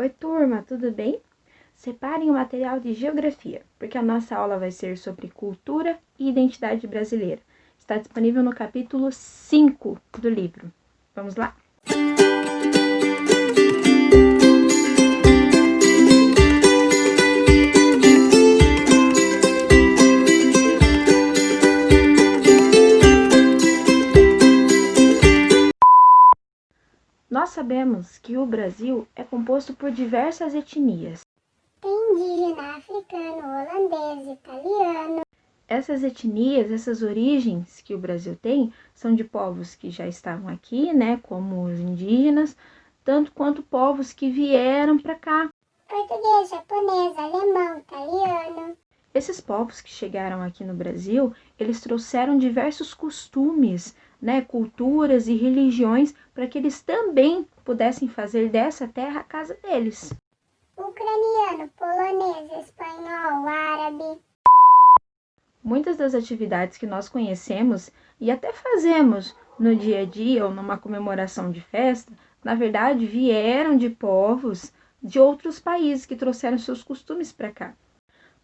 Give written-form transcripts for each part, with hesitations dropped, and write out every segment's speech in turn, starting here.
Oi, turma, tudo bem? Separem o material de geografia, porque a nossa aula vai ser sobre cultura e identidade brasileira. Está disponível no capítulo 5 do livro. Vamos lá? Nós sabemos que o Brasil é composto por diversas etnias. Tem indígena, africano, holandês, italiano. Essas etnias, essas origens que o Brasil tem, são de povos que já estavam aqui, como os indígenas, tanto quanto povos que vieram para cá. Português, japonês, alemão, italiano. Esses povos que chegaram aqui no Brasil, eles trouxeram diversos costumes, culturas e religiões para que eles também pudessem fazer dessa terra a casa deles. Ucraniano, polonês, espanhol, árabe. Muitas das atividades que nós conhecemos e até fazemos no dia a dia ou numa comemoração de festa, na verdade vieram de povos de outros países que trouxeram seus costumes para cá.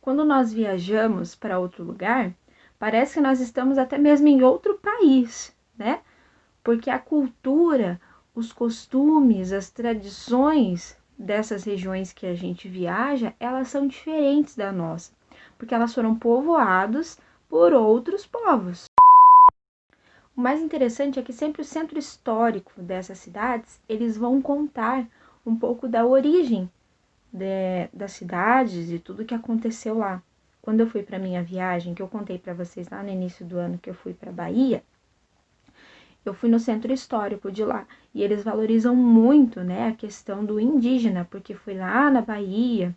Quando nós viajamos para outro lugar, parece que nós estamos até mesmo em outro país, Porque a cultura, os costumes, as tradições dessas regiões que a gente viaja, elas são diferentes da nossa, porque elas foram povoadas por outros povos. O mais interessante é que sempre o centro histórico dessas cidades, eles vão contar um pouco da origem das cidades e tudo que aconteceu lá. Quando eu fui para minha viagem, que eu contei para vocês lá no início do ano que eu fui para Bahia, eu fui no centro histórico de lá e eles valorizam muito, a questão do indígena, porque foi lá na Bahia,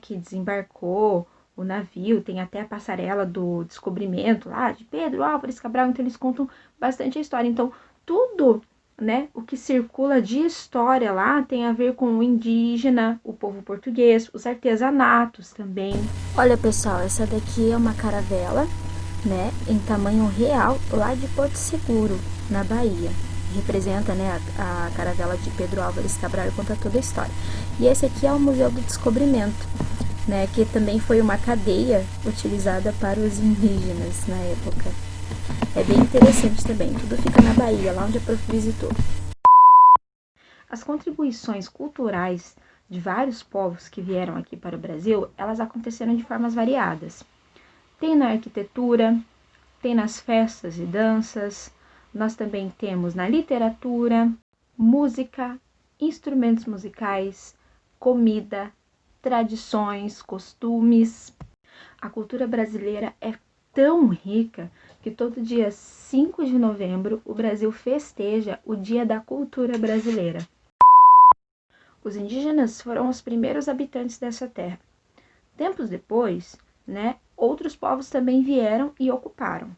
que desembarcou o navio, tem até a passarela do descobrimento lá de Pedro Álvares Cabral, então eles contam bastante a história. Então, tudo, o que circula de história lá tem a ver com o indígena, o povo português, os artesanatos também. Olha, pessoal, essa daqui é uma caravela, em tamanho real, lá de Porto Seguro, na Bahia. Representa, a caravela de Pedro Álvares Cabral e conta toda a história. E esse aqui é o Museu do Descobrimento, que também foi uma cadeia utilizada para os indígenas na época. É bem interessante também, tudo fica na Bahia, lá onde a prof visitou. As contribuições culturais de vários povos que vieram aqui para o Brasil, elas aconteceram de formas variadas. Tem na arquitetura, tem nas festas e danças, nós também temos na literatura, música, instrumentos musicais, comida, tradições, costumes. A cultura brasileira é tão rica que todo dia 5 de novembro o Brasil festeja o Dia da Cultura Brasileira. Os indígenas foram os primeiros habitantes dessa terra. Tempos depois, outros povos também vieram e ocuparam.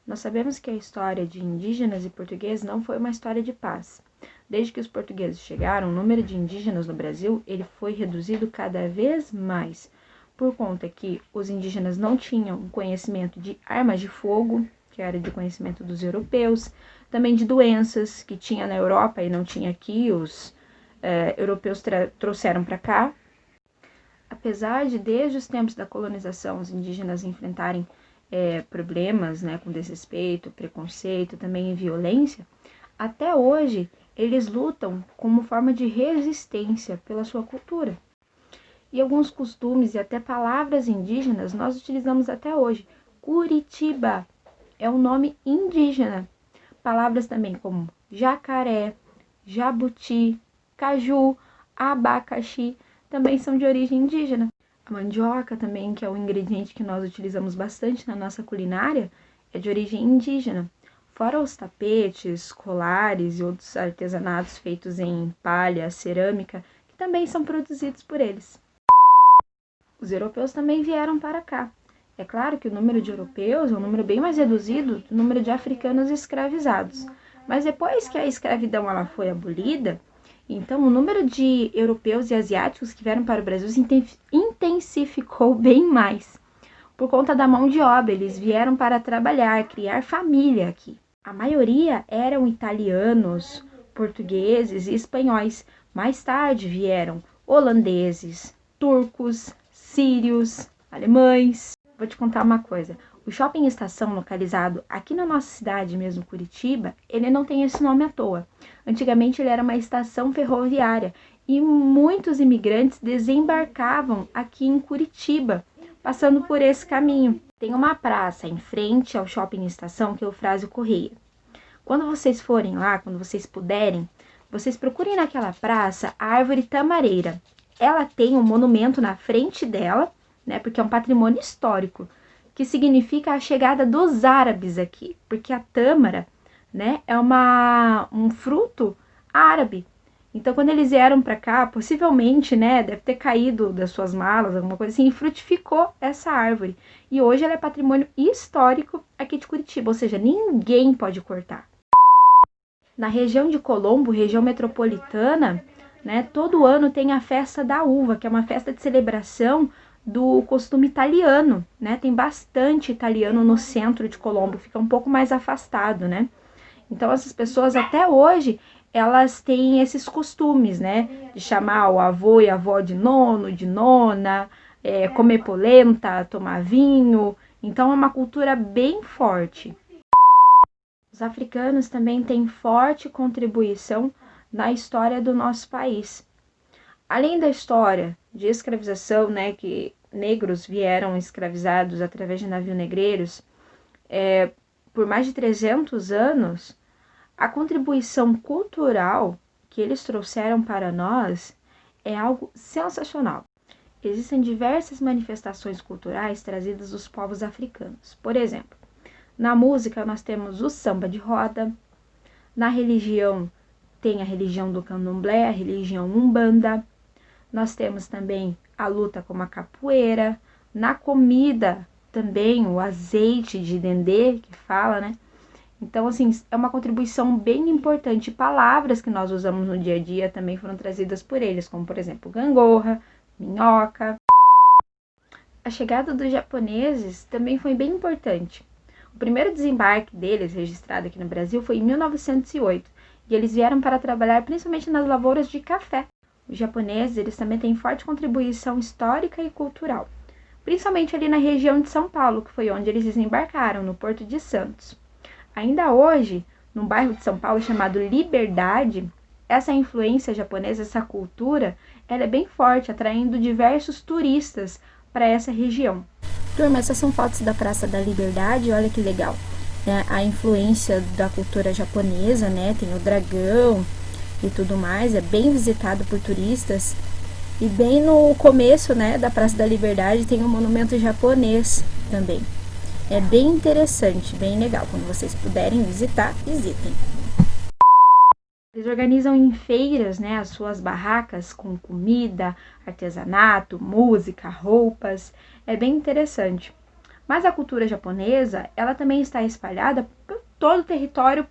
Nós sabemos que a história de indígenas e portugueses não foi uma história de paz. Desde que os portugueses chegaram, o número de indígenas no Brasil ele foi reduzido cada vez mais, por conta que os indígenas não tinham conhecimento de armas de fogo, que era de conhecimento dos europeus, também de doenças que tinha na Europa e não tinha aqui, os europeus trouxeram para cá. Apesar de, desde os tempos da colonização, os indígenas enfrentarem problemas com desrespeito, preconceito, também violência, até hoje eles lutam como forma de resistência pela sua cultura. E alguns costumes e até palavras indígenas nós utilizamos até hoje. Curitiba é um nome indígena. Palavras também como jacaré, jabuti, caju, abacaxi, também são de origem indígena. A mandioca também, que é um ingrediente que nós utilizamos bastante na nossa culinária, é de origem indígena. Fora os tapetes, colares e outros artesanatos feitos em palha, cerâmica, que também são produzidos por eles. Os europeus também vieram para cá. É claro que o número de europeus é um número bem mais reduzido do número de africanos escravizados. Mas depois que a escravidão ela foi abolida, então o número de europeus e asiáticos que vieram para o Brasil se intensificou bem mais. Por conta da mão de obra, eles vieram para trabalhar, criar família aqui. A maioria eram italianos, portugueses e espanhóis, Mais tarde vieram holandeses, turcos, sírios, alemães. Vou te contar uma coisa. O Shopping Estação, localizado aqui na nossa cidade mesmo, Curitiba, ele não tem esse nome à toa. Antigamente ele era uma estação ferroviária e muitos imigrantes desembarcavam aqui em Curitiba, passando por esse caminho. Tem uma praça em frente ao Shopping Estação, que é o Eufrásio Correia. Quando vocês forem lá, quando vocês puderem, vocês procurem naquela praça a árvore tamareira. Ela tem um monumento na frente dela, né, porque é um patrimônio histórico, que significa a chegada dos árabes aqui, porque a tâmara, né, é um fruto árabe. Então, quando eles vieram para cá, possivelmente, né, deve ter caído das suas malas, alguma coisa assim, e frutificou essa árvore. E hoje ela é patrimônio histórico aqui de Curitiba, ou seja, ninguém pode cortar. Na região de Colombo, região metropolitana, né, todo ano tem a festa da uva, que é uma festa de celebração do costume italiano, né? Tem bastante italiano no centro de Colombo, fica um pouco mais afastado, né? Então essas pessoas até hoje, elas têm esses costumes, né? De chamar o avô e a avó de nono, de nona, comer polenta, tomar vinho. Então é uma cultura bem forte. Os africanos também têm forte contribuição na história do nosso país. Além da história de escravização, né, que negros vieram escravizados através de navios negreiros, por mais de 300 anos, a contribuição cultural que eles trouxeram para nós é algo sensacional. Existem diversas manifestações culturais trazidas dos povos africanos. Por exemplo, na música nós temos o samba de roda, na religião tem a religião do candomblé, a religião umbanda. Nós temos também a luta como a capoeira, na comida também o azeite de dendê, que fala, né? Então, assim, é uma contribuição bem importante. Palavras que nós usamos no dia a dia também foram trazidas por eles, como, por exemplo, gangorra, minhoca. A chegada dos japoneses também foi bem importante. O primeiro desembarque deles, registrado aqui no Brasil, foi em 1908, e eles vieram para trabalhar principalmente nas lavouras de café. Os japoneses, eles também têm forte contribuição histórica e cultural, principalmente ali na região de São Paulo, que foi onde eles desembarcaram, no Porto de Santos. Ainda hoje, num bairro de São Paulo chamado Liberdade, essa influência japonesa, essa cultura, ela é bem forte, atraindo diversos turistas para essa região. Turma, essas são fotos da Praça da Liberdade, olha que legal. A influência da cultura japonesa, né? Tem o dragão e tudo mais, é bem visitado por turistas. E bem no começo, né, da Praça da Liberdade tem um monumento japonês também. É bem interessante, bem legal. Quando vocês puderem visitar, visitem. Eles organizam em feiras, né, as suas barracas com comida, artesanato, música, roupas. É bem interessante. Mas a cultura japonesa, ela também está espalhada por todo o território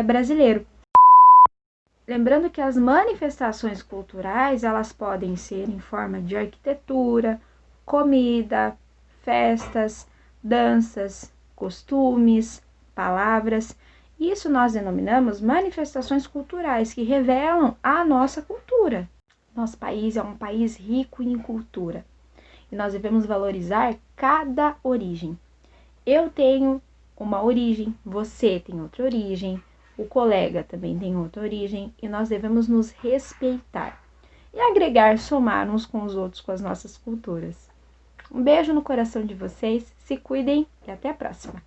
brasileiro. Lembrando que as manifestações culturais, elas podem ser em forma de arquitetura, comida, festas, danças, costumes, palavras. Isso nós denominamos manifestações culturais que revelam a nossa cultura. Nosso país é um país rico em cultura e nós devemos valorizar cada origem. Eu tenho uma origem, você tem outra origem, o colega também tem outra origem e nós devemos nos respeitar e agregar, somar uns com os outros com as nossas culturas. Um beijo no coração de vocês, se cuidem e até a próxima!